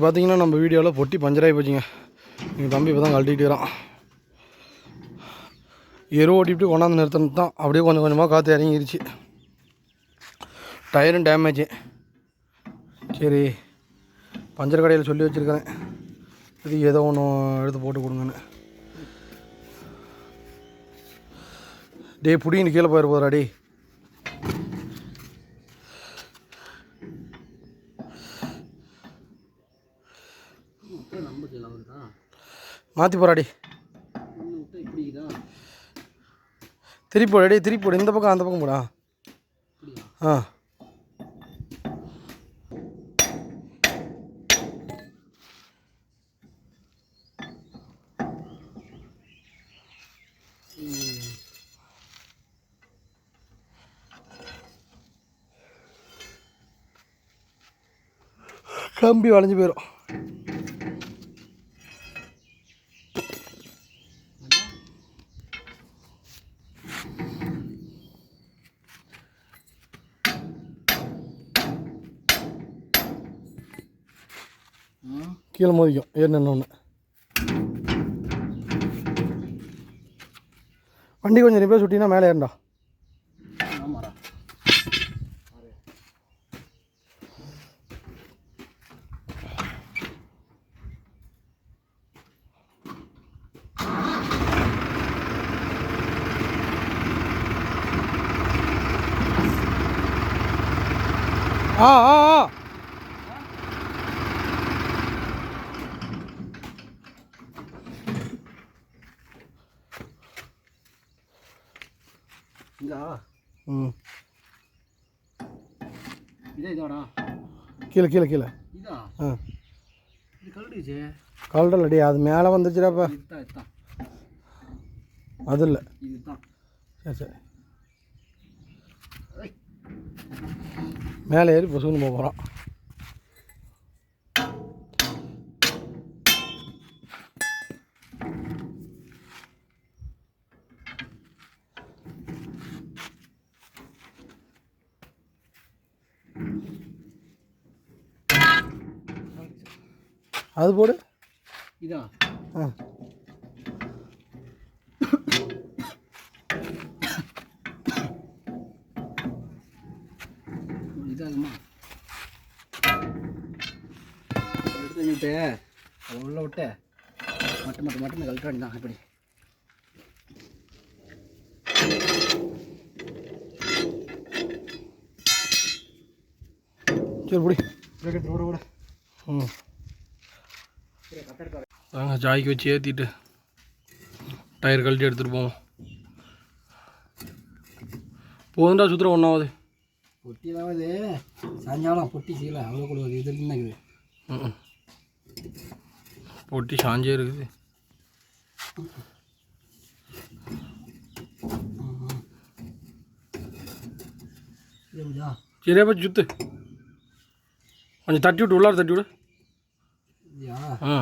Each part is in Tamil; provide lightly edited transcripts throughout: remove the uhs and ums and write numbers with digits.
பார்த்தீங்கன்னா நம்ம வீடியோவில் பொட்டி பஞ்சராகி போச்சுங்க. எங்கள் தம்பி இப்போ தான் கழட்டிட்டு வரான். எரு ஓட்டிட்டு கொண்டாந்து நிறுத்தினது தான் அப்படியே கொஞ்சம் கொஞ்சமாக காற்று இறங்கிருச்சு. டயரும் டேமேஜு. சரி பஞ்சர் கடையில் சொல்லி வச்சுருக்கிறேன், இது ஏதோ ஒன்று எடுத்து போட்டு கொடுங்கன்னு. டே புடின்னு கீழே போயிட போகிறா. டே மாற்றி போகிறாடி. திருப்பி போட. டே திருப்பி போடு. இந்த பக்கம் அந்த பக்கம் போடா. ஆ கம்பி வளைஞ்சு போயிடும். கீழே மோதிக்கும் ஏறின ஒன்று. வண்டி கொஞ்சம் ரிப்பேர் சுட்டினா மேலே ஏறண்டா. ஆ ஆ ஆ ம் கீழே கீழே கீழே ஆ கலரில் அடி அது மேலே வந்துச்சுடாப்பா. அது இல்லை. சரி சரி மேலே ஏறி பொசுன்னு போக போகிறோம். அது போடு. இதா ஆ இதாகுமா எடுத்துக்கிட்டு அதை உள்ள விட்டு மட்டும் கழட்ட வேண்டியதான். எப்படி சரி பிடி பிரேக்கெட் ஓட ஓட. ம் நாங்கள் ஜாய்க்கு வச்சு ஏற்றிட்டு டயர் கழட்டி எடுத்துகிட்டு போவோம். போதுண்டா சுற்றுற ஒன்றாவது பொட்டியாவது சாயங்காலம் பொட்டி செய்யலை அவ்வளோ கூட இது இருக்குது. ம் பொட்டி சாஞ்சே இருக்குது. சரியா போய் சுற்று கொஞ்சம் தட்டி விட்டு உள்ளார தட்டி விடு. ஆ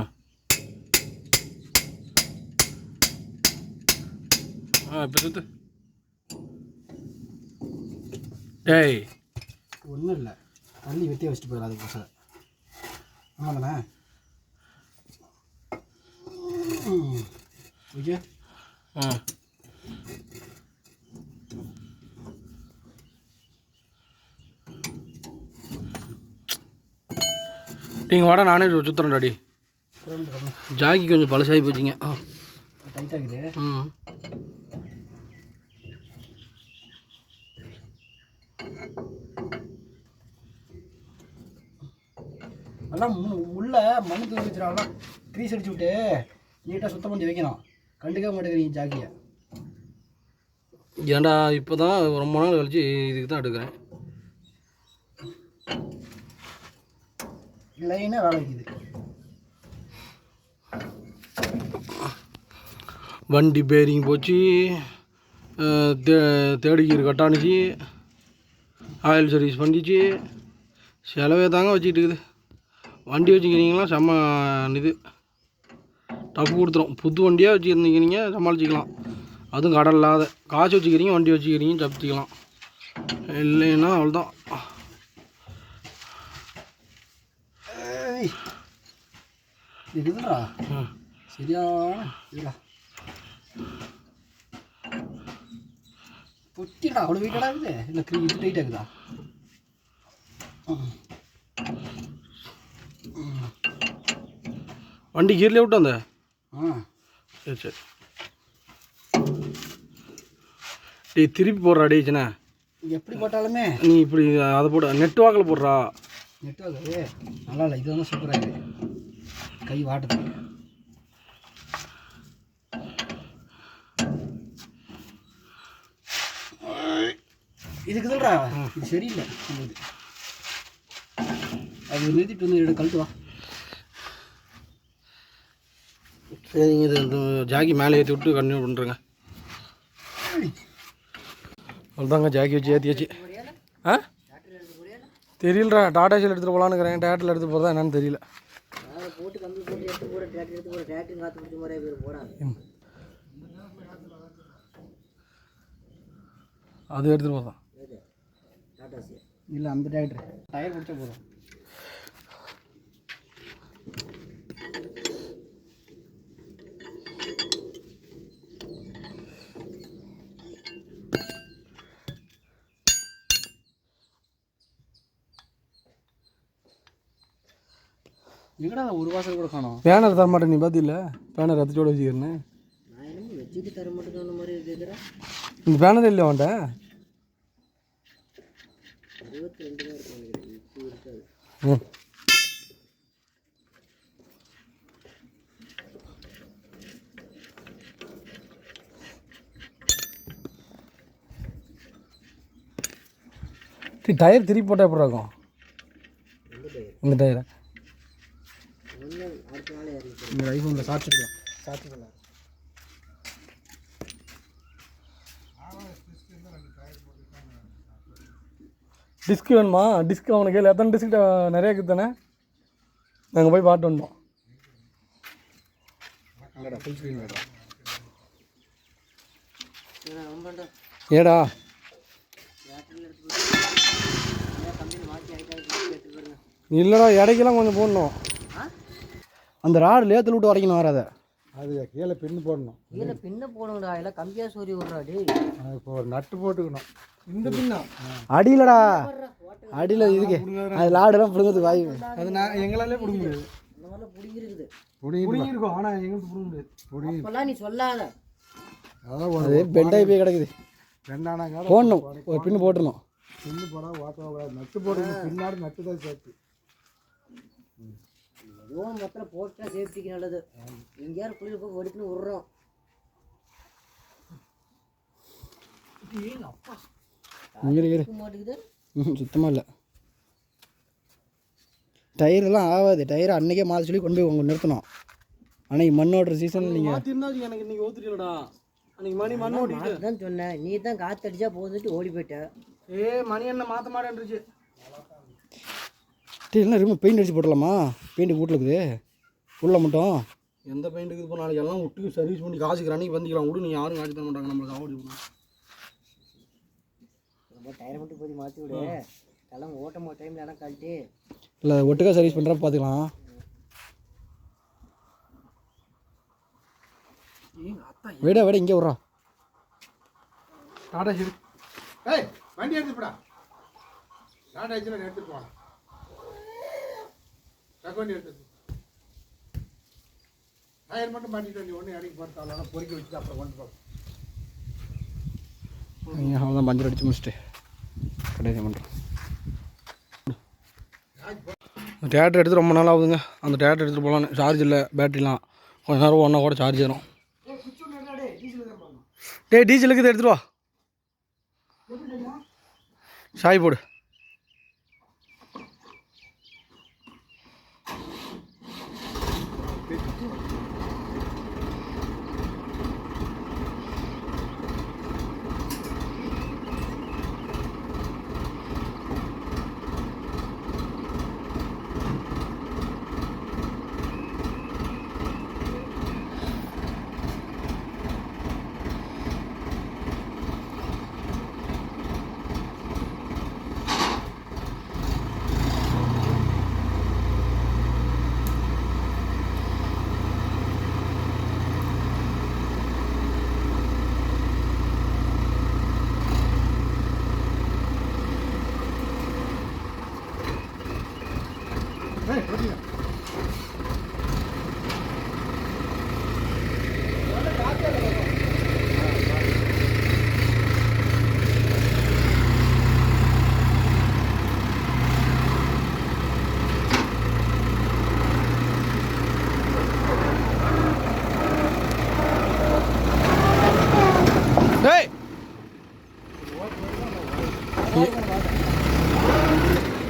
ஆ இப்போ சுற்று. டேய் ஒன்றும் இல்லை, தண்ணி வெட்டியே வச்சுட்டு போயிடலாம். அதுக்கு பசங்க ஆமாம் தானே. ஓகே ஆ நீங்கள் வாடா நானே சுற்றுறேன் டாடி. ஜாக்கி கொஞ்சம் பழசாகி போச்சிங்க. டைட்டாகுது. ம் அதெல்லாம் உள்ள மண்ணு தூக்கி வச்சுருவாங்கலாம். க்ரீஸ் அடிச்சு விட்டு நீட்டாக சுத்தம் பண்ணி வைக்கணும். கண்டுக்க மாட்டேங்கிறீங்க ஜாக்கியை. ஏன்டா இப்போ தான் ரொம்ப நாள் கழிச்சு இதுக்கு தான் எடுக்கிறேன். லைனாக வேலை வைக்குது. வண்டி பேரிங் போச்சு, தேடிக்கீர் கட்டானுச்சு, ஆயில் சர்வீஸ் பண்ணிச்சு, செலவே தாங்க வச்சுக்கிட்டு இருக்குது. வண்டி வச்சுக்கிறீங்களா செம்ம இது டப்பு கொடுத்துரும். புது வண்டியாக வச்சுருந்தீங்க சமாளிச்சிக்கலாம். அதுவும் கடல் இல்லாத காசு வச்சுக்கிறீங்க வண்டி வச்சுக்கிறீங்க தப்பிச்சிக்கலாம். இல்லைன்னா அவ்வளோதான். இருக்குதுடா சரியான இதுடா பொட்டிடா அவ்வளோ வெயிட்டடா இருக்குது இல்லை இது டைட்டாக இருக்குதா வண்டி கீர்லேயே விட்டு வந்த சரி சரி டேய் திருப்பி போடுறா டே சின்ன எப்படி போட்டாலுமே நீ இப்படி அதை போட நெட் வாக்கில் போடுறா நெட் வாக்கு நல்லா இல்லை இது வந்து சூப்பராக இருக்குது கை வாட்டுது இதுக்குதுல்றா இது சரியில்லை நம்மளுக்கு அது நிறுத்திட்டு வந்து கழட்டு வா சரிங்க இது இந்த ஜாக்கி மேலே ஏற்றி விட்டு கண்டினியூ பண்ணுறேங்க அவ்வளோதாங்க ஜாக்கி வச்சு ஏற்றியாச்சு ஆ தெரியலடா டாடா ஏசியில் எடுத்துகிட்டு போகலான்னு இருக்கிறேன் டேட்டில் எடுத்துகிட்டு போகிறதா என்னன்னு தெரியல அது எடுத்துகிட்டு போதான் இல்லை அந்த டேரக்டர் டயர் பிடிச்சா போதும் எங்கடா ஒரு வாசல் கூட காணோம் பேனர் தர மாட்டேன் நீ பார்த்தில்ல பேனர் ரத்தோடு வச்சுக்கிறேன்னு நான் என்னமோ வச்சுட்டு தர மாட்டேன்னு அந்த மாதிரி கேட்குறேன் இந்த பேனர் இல்லை அவன்கிட்ட 22 தான் இருக்கும் இப்போ இருக்காது டயர் திருப்பி போட்டால் எப்படி இருக்கும் இந்த டயரை அடுத்த நாள் ஏறி இந்த ஐஃபோனில் சாப்பிட்டுக்கலாம் சாப்பிட்டுக்கலாம் டிஸ்க் வேணுமா டிஸ்க் அவனுக்கு கேள்வி எத்தனை டிஸ்க் நிறைய இருக்குது தானே நாங்கள் போய் பாட்டு வந்தோம் ஏடா இல்லைடா இடைக்கெல்லாம் கொஞ்சம் போடணும் அந்த ராடு லேத்தில் விட்டு உடைக்கணும் வராத அது கீழே பின்னு போடணும் கீழே பின்னு போடணும்டா எல்லாம் கம்பியாக சோரி விட்றா டே இப்போ ஒரு நட்டு போட்டுக்கணும் இந்த பின்னா அடியிலடா அடியில் இதுக்கு அது லாடெல்லாம் பிடுங்கிறது வாய் அது நான் எங்களாலே பிடிக்க முடியாது அந்த மாதிரிலாம் பிடிங்கிருக்குது பிடிங்கிருக்கும் ஆனால் எங்களுக்கு பிடிக்க முடியாது அப்பெல்லாம் நீ சொல்லாத அது பெண்டாகி போய் கிடக்குது ரெண்டானாங்க போடணும் ஒரு பின்னு போட்டுருணும் பின்னு போட ஓட்டக்கூடாது நட்டு போடணும் பின்னாடி நட்டு தான் சேர்த்து எதுவும் மொத்தம் போட்டா சேஃப்டிக்கு நல்லது எங்கேயாரும் குளிர் போய் ஒடிக்கணும் விட்றோம் மாட்டேங்குது சுத்தமாக இல்லை டயர்லாம் ஆகாது டயர் அன்றைக்கே மாற்ற சொல்லி கொண்டு போய் உங்க நிறுத்தணும் அன்றைக்கி மண் ஓட்டுற சீசன் நீங்கள் எனக்கு இன்னைக்கு ஓத்துட்டீங்களா அன்றைக்கி மணி மண் ஓட்டிட்டு தான் சொன்னேன் நீ தான் காற்று அடிச்சா போதுட்டு ஓடி போயிட்ட மணி என்ன மாற்ற மாட்டேன்ருச்சு என்ன ரூம் பெயிண்ட் அடிச்சு போடலாமா பெயிண்ட் வீட்டில் இருக்குது உள்ளே மட்டும் எந்த பெயிண்ட்டுக்கு இப்போ நாளைக்கு எல்லாம் விட்டு சர்வீஸ் பண்ணி காசுக்கு அன்றைக்கி வந்துக்கலாம் விடு நீ யாரும் காசு தர மாட்டாங்க நம்மளுக்கு ஆவடி விடும் ரொம்ப டயர் மட்டும் போய் மாற்றி விடு எல்லாம் ஓட்டம் டைமில் எல்லாம் கழட்டி இல்லை ஒட்டுக்கா சர்வீஸ் பண்ணுறப்ப பார்த்துக்கலாம் விட விட இங்கே விட்றா டாடா சரி ஏய் வண்டி எடுத்துப்படா டாடா ஏசியில் எடுத்துட்டு போகலாம் வண்டி எடுத்து டயர் மட்டும் மாட்டிட்டு வண்டி ஒன்று இறங்கி போகிறதால பொறுக்கி வச்சுட்டு அப்புறம் கொண்டு போகிறோம் அவன் தான் பஞ்சர் அடித்து முடிச்சுட்டு கடைசி பண்ணுறோம் தேட்டர் எடுத்து ரொம்ப நாள் ஆகுதுங்க அந்த தேட்டர் எடுத்துகிட்டு போகலான்னு சார்ஜ் இல்லை பேட்டரிலாம் கொஞ்ச நேரம் ஒன்றா கூட சார்ஜ் ஏறும் டீசலுக்கு இதை எடுத்துகிட்டு வா சாய் போடு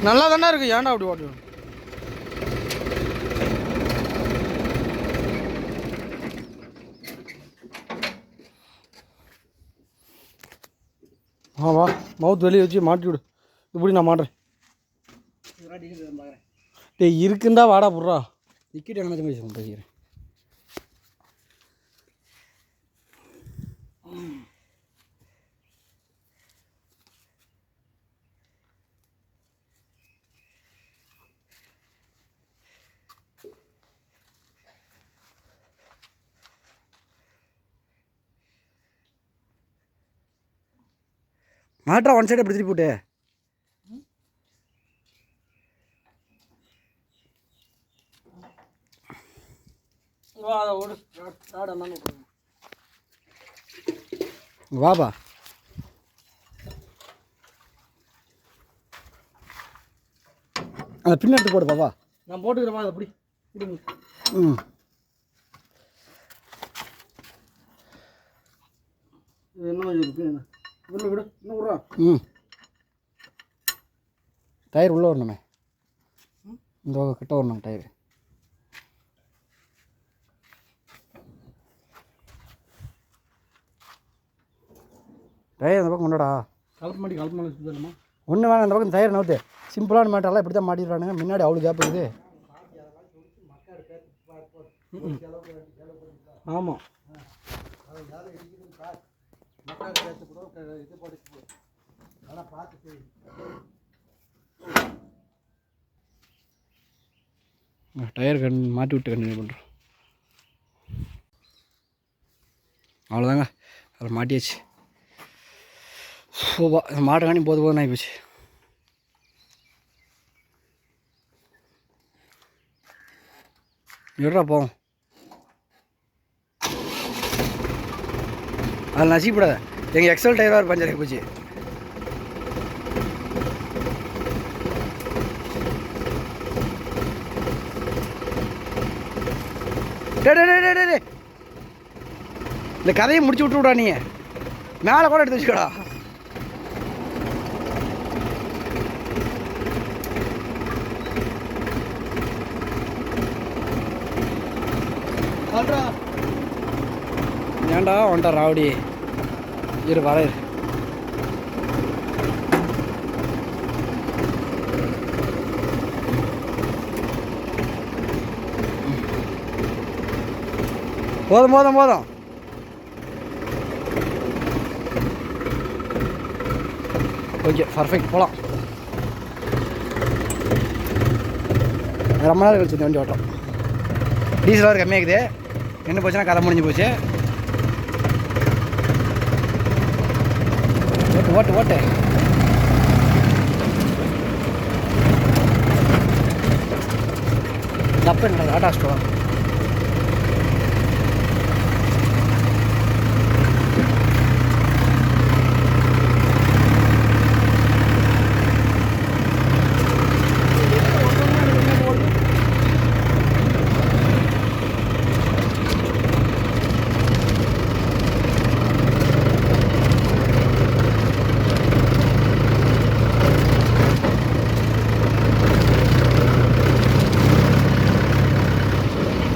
நல்லா தானே இருக்குது, ஏன்டா அப்படி ஓட்டு? வா மவுத் வெளியே வச்சு மாட்டி விடு. இப்படி நான் மாட்டுறேன். டேய் இருக்குண்டா, வாடா புட்றா. டிக்கெட் என்ன பேசுகிறேன் பேசிக்கிறேன். மாட்டா ஒன் சைடு எப்படி திருப்பி போட்டு வாபா. அந்த பின்ன எடுத்து போடு பாப்பா. நான் போட்டுக்கிறேன் அதை அப்படி. ம் என்ன விடு விடு இன்னும் விட்றா. ம் டயர் உள்ளே வரணுமே, இந்த கிட்ட வரணும் டயரு. டயர் அந்த பக்கம் கொண்டாடா. கலப்பு மாட்டி சொல்லணுமா? ஒன்று வேணாம், அந்த பக்கம் டயர் நவுத்து. சிம்பிளான மேட்டெல்லாம் இப்படி தான் மாட்டிடுறானுங்க. முன்னாடி அவ்வளோ கேப் இருக்குது. ஆமாம் டயர் மாட்டி விட்டு கண்டினியூ பண்ணுறோம். அவ்வளோதாங்க, அதில் மாட்டியாச்சு. சோபா மாட்டை காணி போதும் ஆகி போச்சு. எடுறா போவோம். அதில் நசிப்படாத. எங்கள் எக்ஸல் டயராக ஒரு பஞ்சர் ஆகி போச்சு. டே இந்த கதையை முடிச்சு விட்டு விடா. நீ மேலே கூட எடுத்து வச்சுக்கடா. ஏன்டா வந்துட்டா ராவடி. இரு வர இரு. போதும் போதும் போதும். ஓகே பர்ஃபெக்ட், போகலாம். ரொம்ப நேரம் கழிச்சு வண்டி ஓட்டம். டீசல் வேறு கம்மியாகுது. என்ன போச்சுன்னா கதை முடிஞ்சு போச்சு. ஓட்டு ஓட்டு ஓட்டு. தப்பு என்ன டாடா ஸ்டோர்.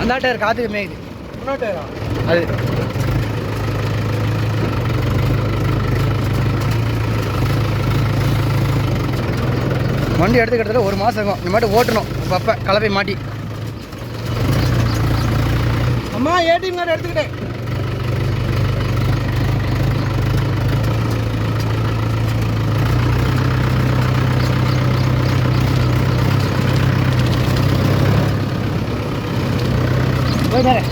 அந்த டயர் காற்றுக்கு மேயுது. அது வண்டி எடுத்துக்கிட்டதில் 1 மாதம் இருக்கும். இந்த மாதிரி ஓட்டணும் அப்பப்போ கலப்பை மாட்டி. அம்மா ஏடிஎம் கார்டு எடுத்துக்கிட்டேன். போய் நேரம்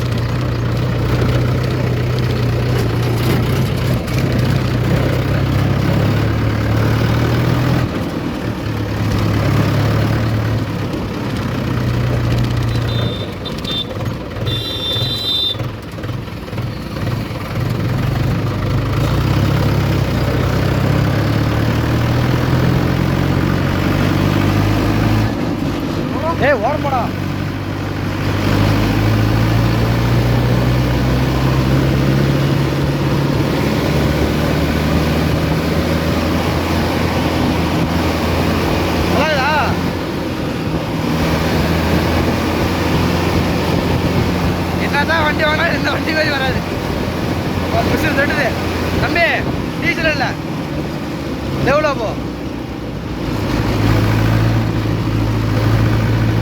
ஓரமாடா. மிஷின் தட்டுது தம்பி, டீசல் இல்லை எவ்வளோ போ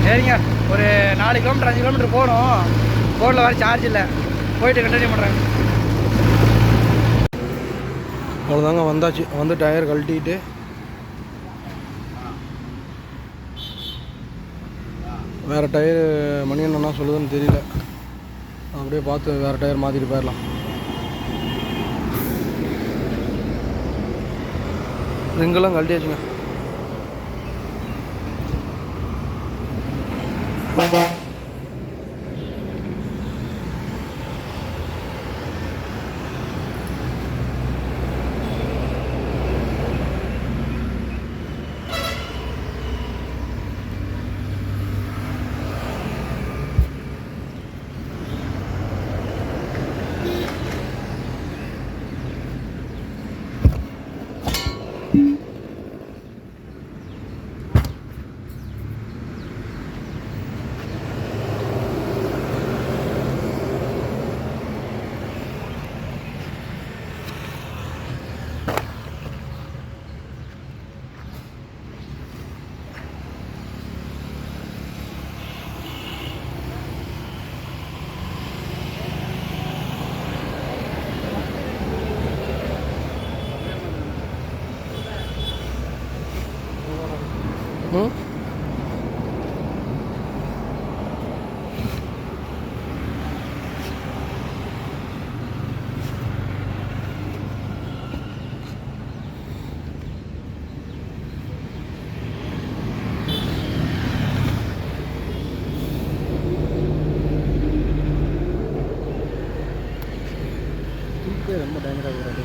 சரிங்க. ஒரு 4 கிலோமீட்டர் 5 கிலோமீட்டர் போகணும். ஃபோனில் வேறு சார்ஜ் இல்லை, போயிட்டு கண்டினியூ பண்ணுறேன். அவ்வளோதாங்க, வந்தாச்சு. வந்து டயர் கழட்டிட்டு வேறு டயர் மணி என்ன சொல்லுதுன்னு தெரியல, அப்படியே பார்த்து வேறு டயர் மாற்றிட்டு போயிடலாம். ரிங்கெல்லாம் கழட்டியாச்சுங்க. ரொம்ப டேஞ்சராக கூடாது.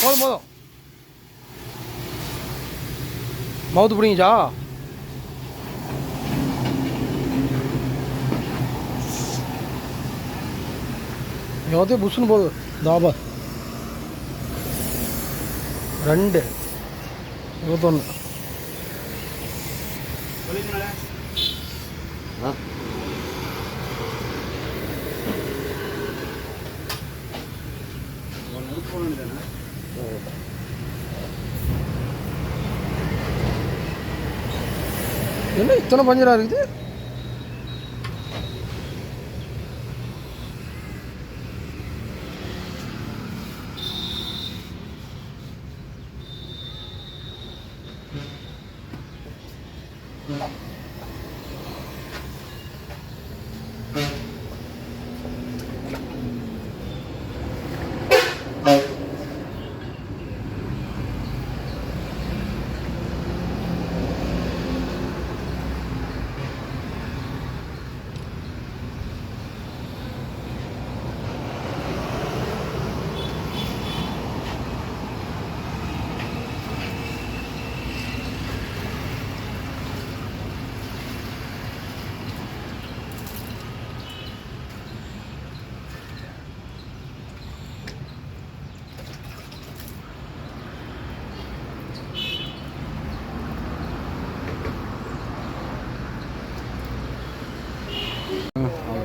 போதும் மவுத்து பிடிங்கச்சா. எவ்வளோ புஷ்ஷுன்னு போகுது. தாபா 2 21 என்ன இத்தனை பஞ்சராக இருக்குது.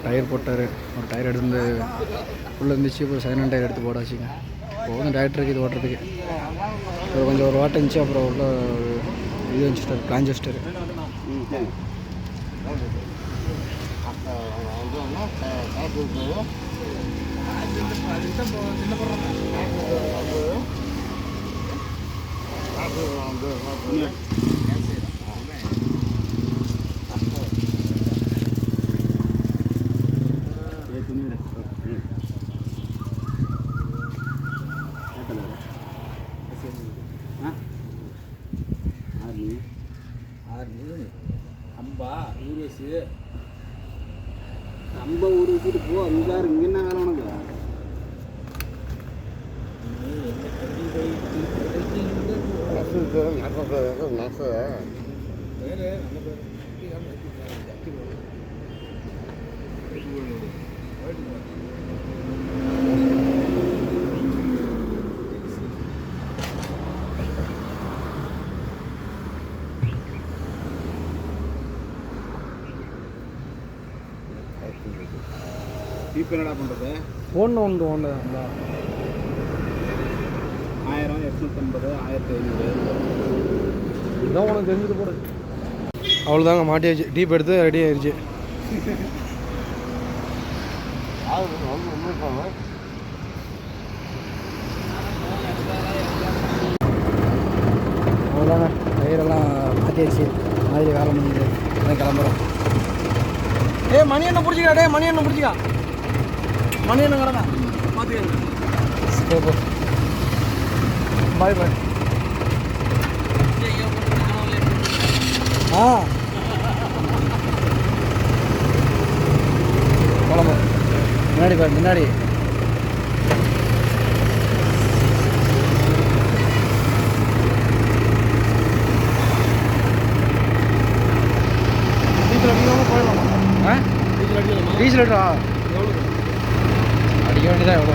டயர் போட்டார். ஒரு டயர் எடுத்து உள்ளே இருந்துச்சு. அப்புறம் செகண்ட் ஹேண்ட் டயர் எடுத்து போடாச்சுங்க. போதும் டயர் இது ஓட்டுறதுக்கு. இப்போ கொஞ்சம் ஒரு வாட்டை இருந்துச்சு. அப்புறம் உள்ள இது வச்சுட்டார், பிளான் வச்சுட்டார். அம்பா ஊரேசு அம்பா ஊர் வச்சுட்டு போ. அங்கே இங்கே என்ன வேலை உனக்கு? நசு இப்போ என்னடா பண்ணுறது? ஒன்று 1000, 850, 1500. இதான் உனக்கு தெரிஞ்சது போட. அவ்வளோதாங்க, மாட்டியாச்சு. டீப் எடுத்து ரெடி ஆயிடுச்சு. அவ்வளோதாங்க, டயரெல்லாம் மாட்டியாச்சு. மாதிரி வேலை முடிஞ்சு அதான் கிளம்புறோம். மணி என்ன பிடிச்சிக்கா? மணி என்ன பிடிச்சிக்கா? மணி என்ன கிடந்தா பார்த்துக்கங்க. பாய் பாய். குழம்பு முன்னாடி பாரு, முன்னாடி டீசல் அடிக்கா அடிக்க வேண்டியதான். எவ்வளோ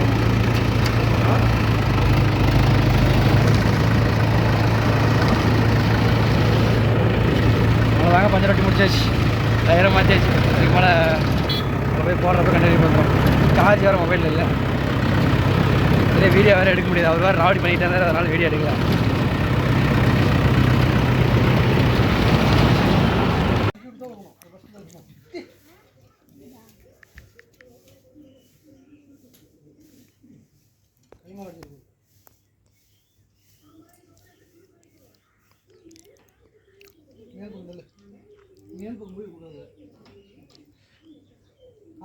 அவ்வளோதாங்க, பஞ்சர் வட்டி முடிச்சாச்சு. டயரை மாற்றியாச்சு. அதுக்கு மேலே போய் போடுறப்ப கண்டினியூ பண்ணுறோம். சார்ஜ் வேறு மொபைலில் இல்லை. இதே வீடியோ வேறு எடுக்க முடியாது. அவர் வேறு ராவடி பண்ணிகிட்டே இருந்தார், அதனால் வீடியோ எடுக்கலாம்.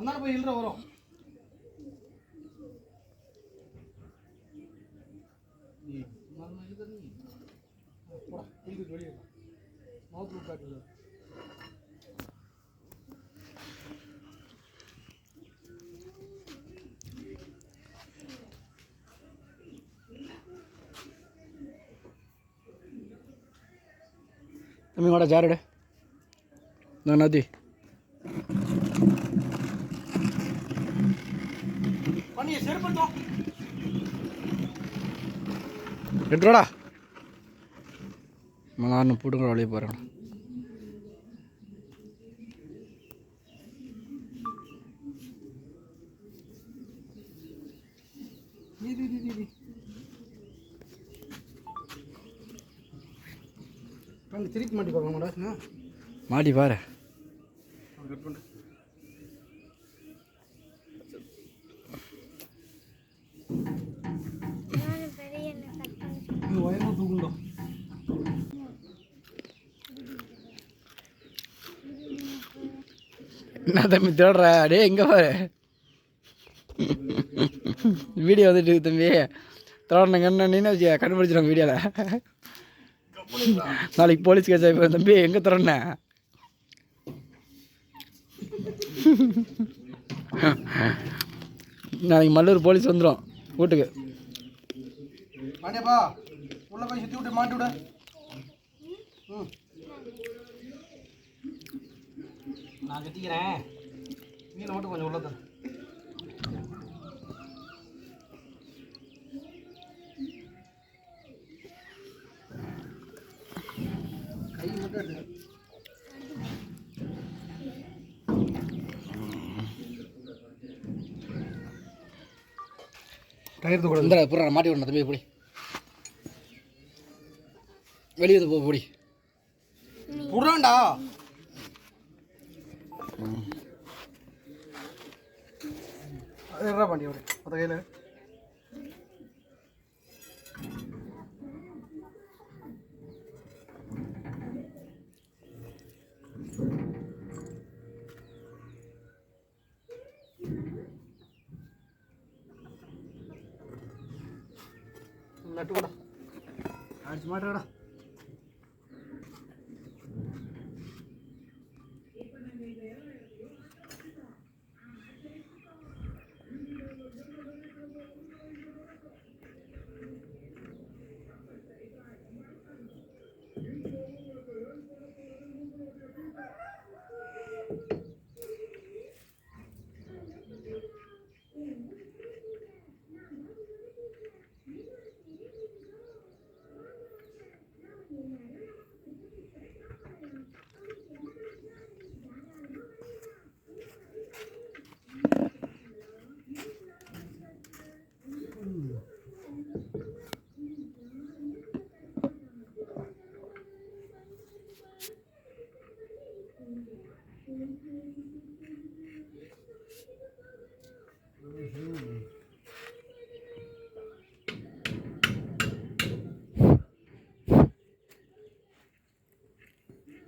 அந்தாண்ட போய் இல்ற வரும். வெளியே மவுத் காட்டு. தம்பி வாடா ஜாரடு. நான் நதி பண்ணி செருப்பட்டோம். எடுத்துடா நான் போட்டுங்க வெளியே போகிறேன். திருப்பி மாட்டி பார்க்கலாமாடா? மாட்டி பாரு. வயமாக தூக்குண்டோம். என்ன தம்பி தேடுற? டே எங்கே பாரு, வீடியோ வந்துட்டு இருக்கு தம்பி. தேடணுங்க என்ன நீனு வச்சு கண்டுபிடிச்சிடும் வீடியோவில். நாளைக்கு போலீஸ் கேஸ் ஆகி தம்பி எங்கே தரேன்ன? நாளைக்கு மல்லூர் போலீஸ் வந்துடும் வீட்டுக்கு. மாட்டியாப்பா உள்ள போய் சுற்றி விட்டு மாட்டி விட. நான் கட்டிக்கிறேன், மீனை மட்டும் கொஞ்சம் உள்ள தரேன். கை மட்டும் எடுத்து டயர் கூட இந்த புறா மாட்டி விடணும் தம்பி. எப்படி வெளியே போ போடி புறாண்டா. அது பாண்டி அப்படி மொத்த கையில் நட்டு கூட அடிச்சு மாட்டேடா.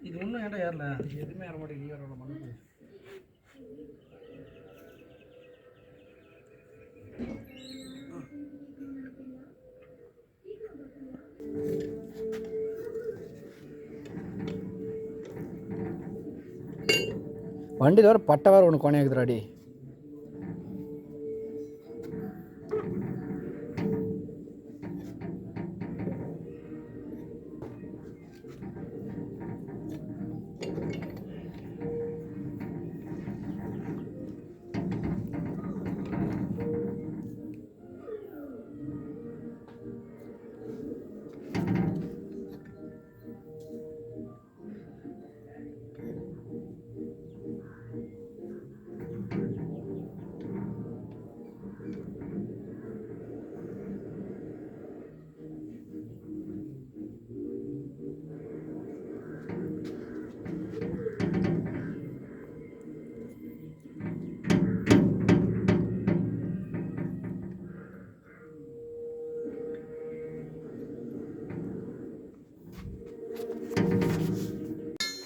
இது ஒன்றும் ஏன்டா ஏறல, எதுவுமே ஏற மாட்டேங்குது. ஏற மண்ணு வண்டியில் வேறு பட்டை வேறு ஒன்று கோணையாக்குதுடாடி.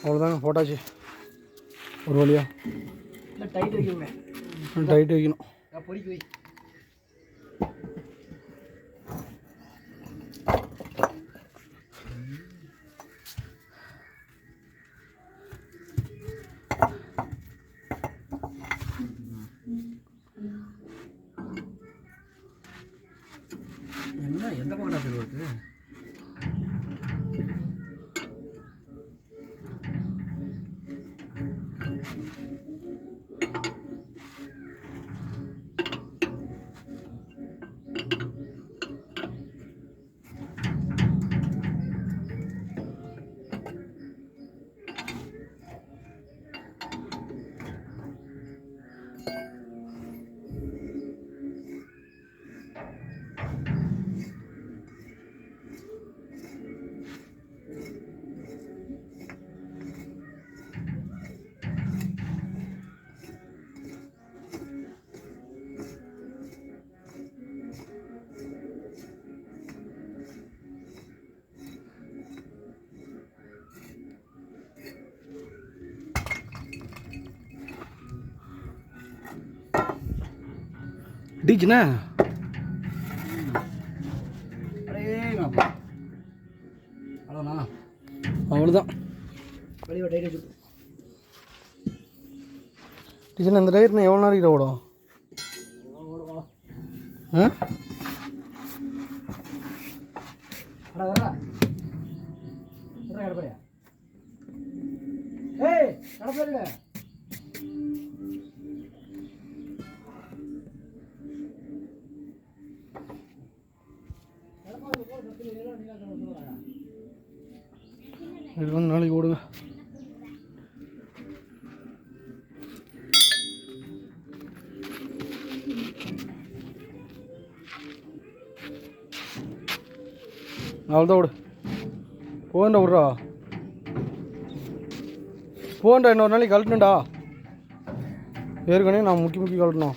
அவ்வளோதாங்க, போட்டாச்சு ஒரு வழியா. இல்லை டைட் வைக்கணுமே, டைட் வைக்கணும். பொறிக்கு வை. என்ன எந்த பக்கம் பேர் வருது? டீச்சுண்ணா அவ்வளோதான். வெளியே டைட் வச்சு டீச்சர் இந்த டயர் எவ்வளோ நேரம் ஓடும்? ஆ ஏய் கடப்பா இது வந்து நாளைக்கு ஓடுங்க. அவ்வளோதான் விடு. போண்டா விட்றா, போண்டா இன்னொரு நாளைக்கு கழட்டணும்டா. ஏற்கனவே நான் முக்கி முக்கி கழட்டணும்.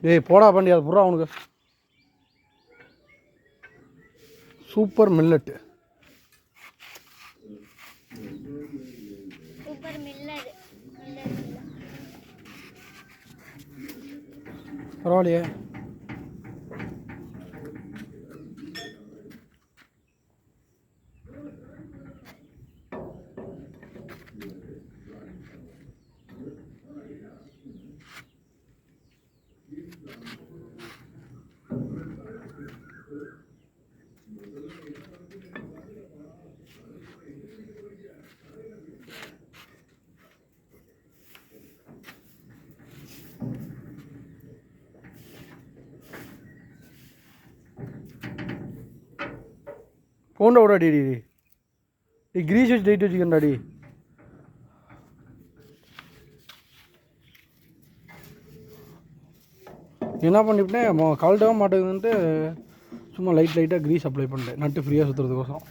டேய் போடா பண்ணி அது புறா அவனுக்கு. Super millet. பரவாயில்லையே. போண்டா விடாடி டி கிரீஸ் வச்சு டைட் வச்சுக்கண்டாடி. என்ன பண்ணிவிட்டேன் கழட்டவே மாட்டேங்குதுன்ட்டு சும்மா லைட்டாக க்ரீஸ் அப்ளை பண்ணிட்டேன் நட்டு ஃப்ரீயாக சுற்றுறதுக்கோசம்.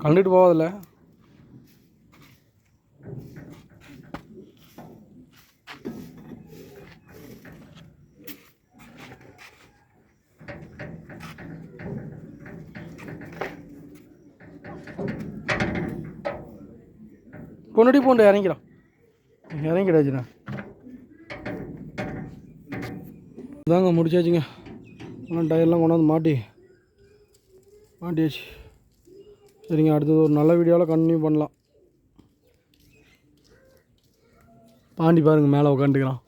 கழண்டுட்டு போவதில்ல. கொண்டுடி போண்டு இறங்கிடாச்சுண்ணா. இதாங்க முடிச்சாச்சுங்க. டயர்லாம் கொண்டாந்து மாட்டியாச்சு. சரிங்க, அடுத்தது ஒரு நல்ல வீடியோவில் கண்டினியூ பண்ணலாம். பாண்டி பாருங்கள் மேலே உட்காந்துக்கிறான்.